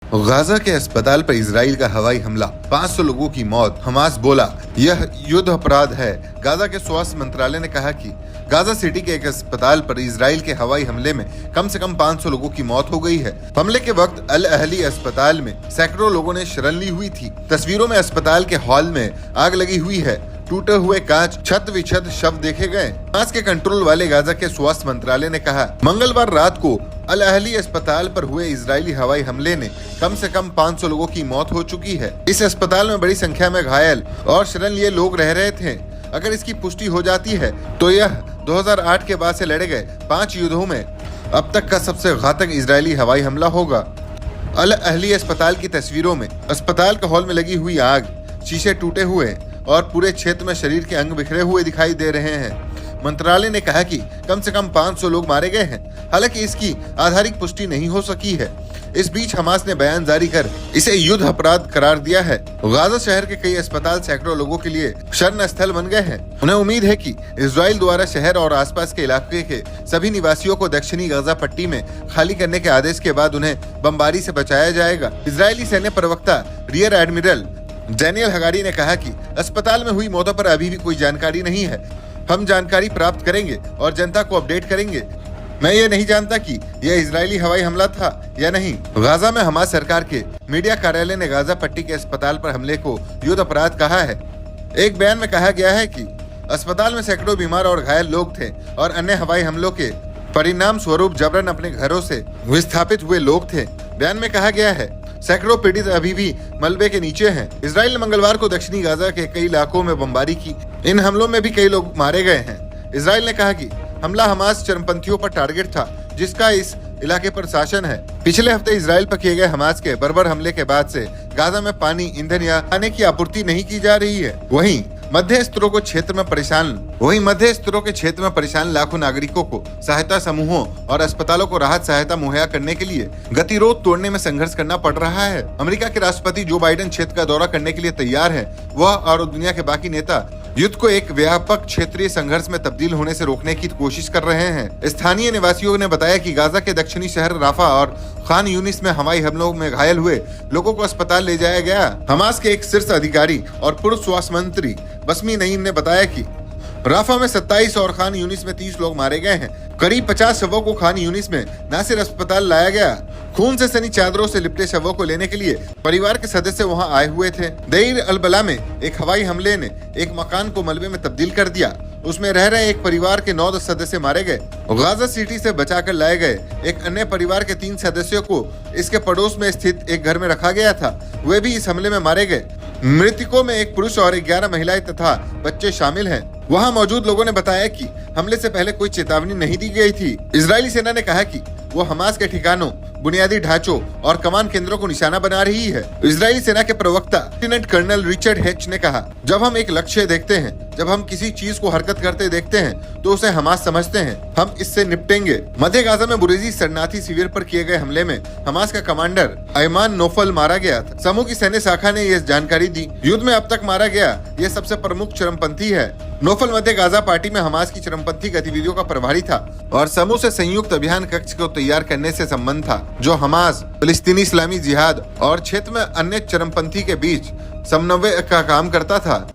Gaza के अस्पताल पर इजराइल का हवाई हमला, 500 लोगों की मौत। हमास बोला यह युद्ध अपराध है। गाजा के स्वास्थ्य मंत्रालय ने कहा कि गाजा सिटी के एक अस्पताल पर इजराइल के हवाई हमले में कम से कम 500 लोगों की मौत हो गई है। हमले के वक्त अल अहली अस्पताल में सैकड़ों लोगों ने शरण ली हुई थी। तस्वीरों में अस्पताल के हॉल में आग लगी हुई है, टूटे हुए कांच, छत विछद शव देखे गए। हमास के कंट्रोल वाले गाजा के स्वास्थ्य मंत्रालय ने कहा मंगलवार रात को अल अहली अस्पताल पर हुए इजरायली हवाई हमले ने कम से कम 500 लोगों की मौत हो चुकी है। इस अस्पताल में बड़ी संख्या में घायल और शरण लिए लोग रह रहे थे। अगर इसकी पुष्टि हो जाती है तो यह 2008 के बाद से लड़े गए 5 युद्धों में अब तक का सबसे घातक इजरायली हवाई हमला होगा। अल अहली अस्पताल की तस्वीरों में अस्पताल के हॉल में लगी हुई आग, शीशे टूटे हुए और पूरे क्षेत्र में शरीर के अंग बिखरे हुए दिखाई दे रहे हैं। मंत्रालय ने कहा कि कम से कम 500 लोग मारे गए हैं, हालांकि इसकी आधारिक पुष्टि नहीं हो सकी है। इस बीच हमास ने बयान जारी कर इसे युद्ध अपराध करार दिया है। गाजा शहर के कई अस्पताल सैकड़ों लोगों के लिए शरण स्थल बन गए हैं। उन्हें उम्मीद है कि इजराइल द्वारा शहर और आसपास के इलाके के सभी निवासियों को दक्षिणी गाजा पट्टी में खाली करने के आदेश के बाद उन्हें बमबारी से बचाया जाएगा। इजरायली सैन्य प्रवक्ता रियर एडमिरल डैनियल हगारी ने कहा कि अस्पताल में हुई मौतों पर अभी भी कोई जानकारी नहीं है। हम जानकारी प्राप्त करेंगे और जनता को अपडेट करेंगे। मैं ये नहीं जानता कि यह इजरायली हवाई हमला था या नहीं। गाजा में हमास सरकार के मीडिया कार्यालय ने गाजा पट्टी के अस्पताल पर हमले को युद्ध अपराध कहा है। एक बयान में कहा गया है कि अस्पताल में सैकड़ों बीमार और घायल लोग थे और अन्य हवाई हमलों के परिणाम स्वरूप जबरन अपने घरों से विस्थापित हुए लोग थे। बयान में कहा गया है सैकड़ों पीड़ित अभी भी मलबे के नीचे हैं। इजराइल ने मंगलवार को दक्षिणी गाजा के कई इलाकों में बमबारी की। इन हमलों में भी कई लोग मारे गए हैं। इजराइल ने कहा कि हमला हमास चरमपंथियों पर टारगेट था, जिसका इस इलाके पर शासन है। पिछले हफ्ते इजराइल पर किए गए हमास के बर्बर हमले के बाद से गाजा में पानी, ईंधन या खाने की आपूर्ति नहीं की जा रही है। वहीं मध्य स्तरों के क्षेत्र में परेशान लाखों नागरिकों को सहायता समूहों और अस्पतालों को राहत सहायता मुहैया करने के लिए गतिरोध तोड़ने में संघर्ष करना पड़ रहा है। अमेरिका के राष्ट्रपति जो बाइडेन क्षेत्र का दौरा करने के लिए तैयार है। वह और दुनिया के बाकी नेता युद्ध को एक व्यापक क्षेत्रीय संघर्ष में तब्दील होने से रोकने की कोशिश कर रहे हैं। स्थानीय निवासियों ने बताया कि गाजा के दक्षिणी शहर राफा और खान यूनिस में हवाई हमलों में घायल हुए लोगों को अस्पताल ले जाया गया। हमास के एक शीर्ष अधिकारी और पूर्व स्वास्थ्य मंत्री बसमी नईम ने बताया कि राफा में 27 और खान यूनिस में 30 लोग मारे गए हैं। करीब 50 शवों को खान यूनिस में नासिर अस्पताल लाया गया। खून से सनी चादरों से लिपटे शवों को लेने के लिए परिवार के सदस्य वहां आए हुए थे। देर अल बला में एक हवाई हमले ने एक मकान को मलबे में तब्दील कर दिया। उसमें रह रहे एक परिवार के 9 सदस्य मारे गए। गाजा सिटी से बचाकर लाए गए एक अन्य परिवार के 3 सदस्यों को इसके पड़ोस में स्थित एक घर में रखा गया था। वे भी इस हमले में मारे गए। मृतकों में एक पुरुष और 11 महिलाएं तथा बच्चे शामिल हैं। वहां मौजूद लोगों ने बताया कि हमले से पहले कोई चेतावनी नहीं दी गई थी। इजरायली सेना ने कहा कि वो हमास के ठिकानों, बुनियादी ढांचों और कमान केंद्रों को निशाना बना रही है। इजरायली सेना के प्रवक्ता लेफ्टिनेंट कर्नल रिचर्ड हेच ने कहा, जब हम एक लक्ष्य देखते हैं, जब हम किसी चीज को हरकत करते देखते हैं तो उसे हमास समझते हैं। हम इससे निपटेंगे। मध्य गाजा में बुरेजी शरणार्थी शिविर पर किए गए हमले में हमास का कमांडर अयमान नोफल मारा गया था। समूह की सैन्य शाखा ने यह जानकारी दी। युद्ध में अब तक मारा गया यह सबसे प्रमुख चरमपंथी है। नोफल मध्य गाजा पार्टी में हमास की चरमपंथी गतिविधियों का प्रभारी था और समूह से संयुक्त अभियान कक्ष को तैयार करने से संबंध था, जो हमास, फिलिस्तीनी इस्लामी जिहाद और क्षेत्र में अन्य चरमपंथी के बीच समन्वय का काम करता था।